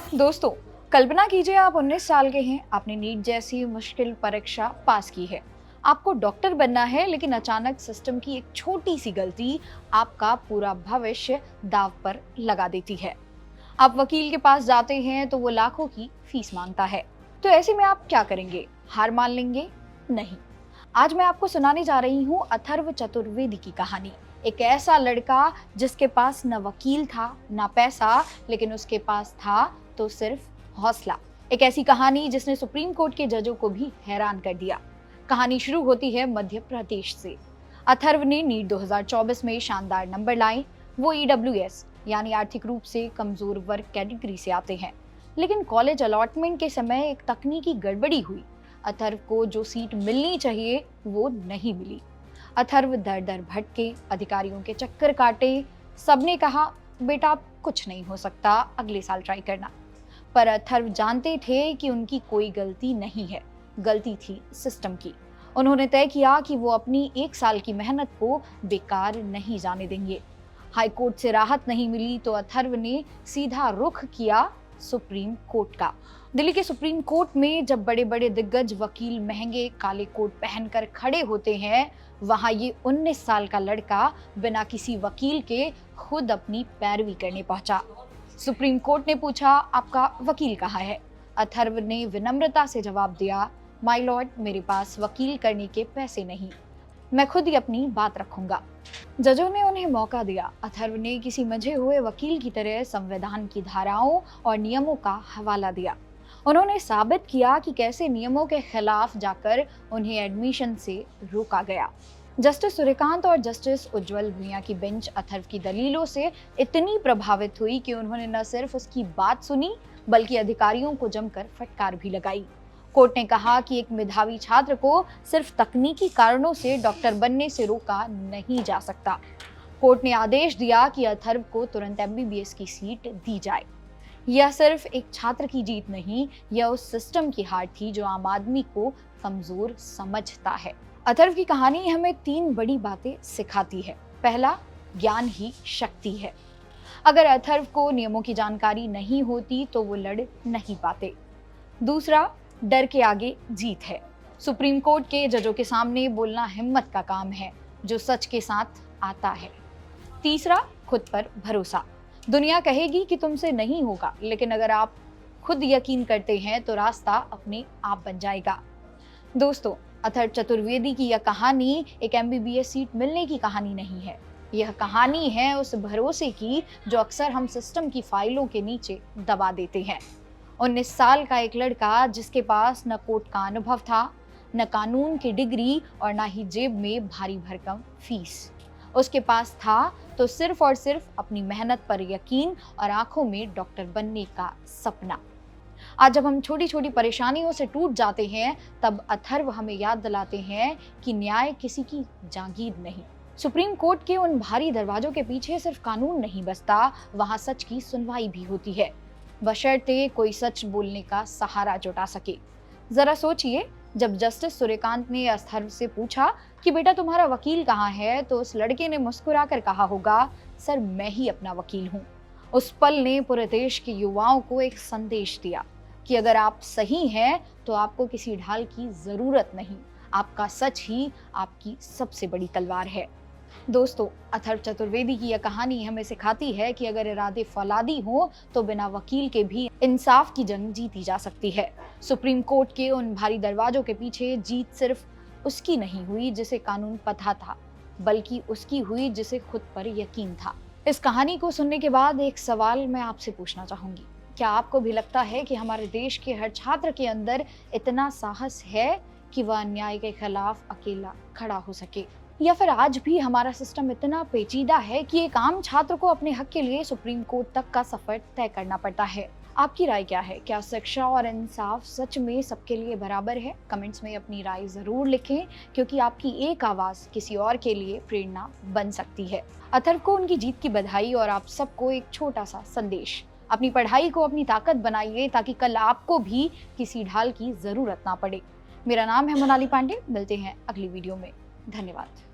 दोस्तों, कल्पना कीजिए आप 19 साल के हैं, आपने नीट जैसी मुश्किल परीक्षा पास की है। आपको डॉक्टर बनना है, लेकिन अचानक सिस्टम की एक छोटी सी गलती आपका पूरा भविष्य दांव पर लगा देती है। आप वकील के पास जाते हैं तो वो लाखों की फीस मांगता है। तो ऐसे में आप क्या करेंगे? हार मान लेंगे? नहीं। आज मैं आपको सुनाने जा रही हूँ अथर्व चतुर्वेदी की कहानी। एक ऐसा लड़का जिसके पास न वकील था न पैसा, लेकिन उसके पास था तो सिर्फ हौसला। एक ऐसी कहानी जिसने सुप्रीम कोर्ट के जजों को भी हैरान कर दिया। कहानी शुरू होती है मध्य प्रदेश से। अथर्व ने नीट 2024 में शानदार नंबर लाए। वो ईडब्ल्यूएस यानी आर्थिक रूप से कमजोर वर्ग कैटेगरी से आते हैं, लेकिन कॉलेज अलॉटमेंट के समय एक तकनीकी गड़बड़ी हुई। अथर्व को जो सीट मिलनी चाहिए वो नहीं मिली। अथर्व दर दर भटके, अधिकारियों के चक्कर काटे। सबने कहा बेटा आप कुछ नहीं हो सकता, अगले साल ट्राई करना। पर अथर्व जानते थे कि उनकी कोई गलती नहीं है, गलती थी सिस्टम की। उन्होंने तय किया कि वो अपनी 1 साल की मेहनत को बेकार नहीं जाने देंगे। हाईकोर्ट से राहत नहीं मिली तो अथर्व ने सीधा रुख किया सुप्रीम कोर्ट का। दिल्ली के सुप्रीम कोर्ट में जब बड़े बड़े दिग्गज वकील महंगे काले कोट पहनकर खड़े होते हैं, वहां ये 19 साल का लड़का बिना किसी वकील के खुद अपनी पैरवी करने पहुंचा। सुप्रीम कोर्ट ने पूछा, आपका वकील कहाँ है? अथर्व ने विनम्रता से जवाब दिया, माय लॉर्ड, मेरे पास वकील करने के पैसे नहीं, मैं खुद ही अपनी बात रखूंगा। जजों ने उन्हें मौका दिया। अथर्व ने किसी मंझे हुए वकील की तरह संविधान की धाराओं और नियमों का हवाला दिया। उन्होंने साबित किया कि कैसे नियमों के खिलाफ जाकर उन्हें एडमिशन से रोका गया। जस्टिस सूर्यकांत और जस्टिस उज्जवल भुइयां की बेंच अथर्व की दलीलों से इतनी प्रभावित हुई कि उन्होंने न सिर्फ उसकी बात सुनी, बल्कि अधिकारियों को जमकर फटकार भी लगाई। कोर्ट ने कहा कि एक मेधावी छात्र को सिर्फ तकनीकी कारणों से डॉक्टर बनने से रोका नहीं जा सकता। कोर्ट ने आदेश दिया कि अथर्व को तुरंत एमबीबीएस की सीट दी जाए। यह सिर्फ एक छात्र की जीत नहीं, यह उस सिस्टम की हार थी जो आम आदमी को कमजोर समझता है। अथर्व की कहानी हमें 3 बड़ी बातें सिखाती है। पहला, ज्ञान ही शक्ति है। अगर अथर्व को नियमों की जानकारी नहीं होती तो वो लड़ नहीं पाते। दूसरा, डर के आगे जीत है। सुप्रीम कोर्ट के जजों के सामने बोलना हिम्मत का काम है, जो सच के साथ आता है। तीसरा, खुद पर भरोसा। दुनिया कहेगी कि तुमसे नहीं होगा, लेकिन अगर आप खुद यकीन करते हैं तो रास्ता अपने आप बन जाएगा। दोस्तों, अथर्व चतुर्वेदी की यह कहानी एक एमबीबीएस सीट मिलने की कहानी नहीं है। यह कहानी है उस भरोसे की जो अक्सर हम सिस्टम की फाइलों के नीचे दबा देते हैं। 19 साल का एक लड़का जिसके पास न कोर्ट का अनुभव था, न कानून की डिग्री और न ही जेब में भारी भरकम फीस। उसके पास था तो सिर्फ और सिर्फ अपनी मेहनत पर यकीन और आंखों में डॉक्टर बनने का सपना। आज जब हम छोटी छोटी परेशानियों से टूट जाते हैं, तब अथर्व हमें याद दिलाते हैं कि न्याय किसी की जागीर नहीं। सुप्रीम कोर्ट के उन भारी दरवाजों के पीछे सिर्फ कानून नहीं बसता, वहां सच की सुनवाई भी होती है, बशर्ते कोई सच बोलने का सहारा जुटा सके। जरा सोचिए, जब जस्टिस सूर्यकांत ने अथर्व से पूछा कि बेटा तुम्हारा वकील कहाँ है, तो उस लड़के ने मुस्कुराकर कहा होगा, सर मैं ही अपना वकील हूँ। उस पल ने पूरे देश के युवाओं को एक संदेश दिया कि अगर आप सही हैं तो आपको किसी ढाल की जरूरत नहीं, आपका सच ही आपकी सबसे बड़ी तलवार है। दोस्तों, अथर्व चतुर्वेदी की यह कहानी हमें सिखाती है कि अगर इरादे फौलादी हो तो बिना वकील के भी इंसाफ की जंग जीती जा सकती है। सुप्रीम कोर्ट के उन भारी दरवाजों के पीछे जीत सिर्फ उसकी नहीं हुई जिसे कानून पता था, बल्कि उसकी हुई जिसे खुद पर यकीन था। इस कहानी को सुनने के बाद एक सवाल मैं आपसे पूछना चाहूंगी, क्या आपको भी लगता है कि हमारे देश के हर छात्र के अंदर इतना साहस है कि वह अन्याय के खिलाफ अकेला खड़ा हो सके? या फिर आज भी हमारा सिस्टम इतना पेचीदा है कि एक आम छात्र को अपने हक के लिए सुप्रीम कोर्ट तक का सफर तय करना पड़ता है? आपकी राय क्या है? क्या शिक्षा और इंसाफ सच में सबके लिए बराबर है? कमेंट्स में अपनी राय जरूर लिखें, क्योंकि आपकी एक आवाज किसी और के लिए प्रेरणा बन सकती है। अथर्व को उनकी जीत की बधाई और आप सबको एक छोटा सा संदेश, अपनी पढ़ाई को अपनी ताकत बनाइए ताकि कल आपको भी किसी ढाल की जरूरत ना पड़े। मेरा नाम है मोनाली पांडे, मिलते हैं अगली वीडियो में। धन्यवाद।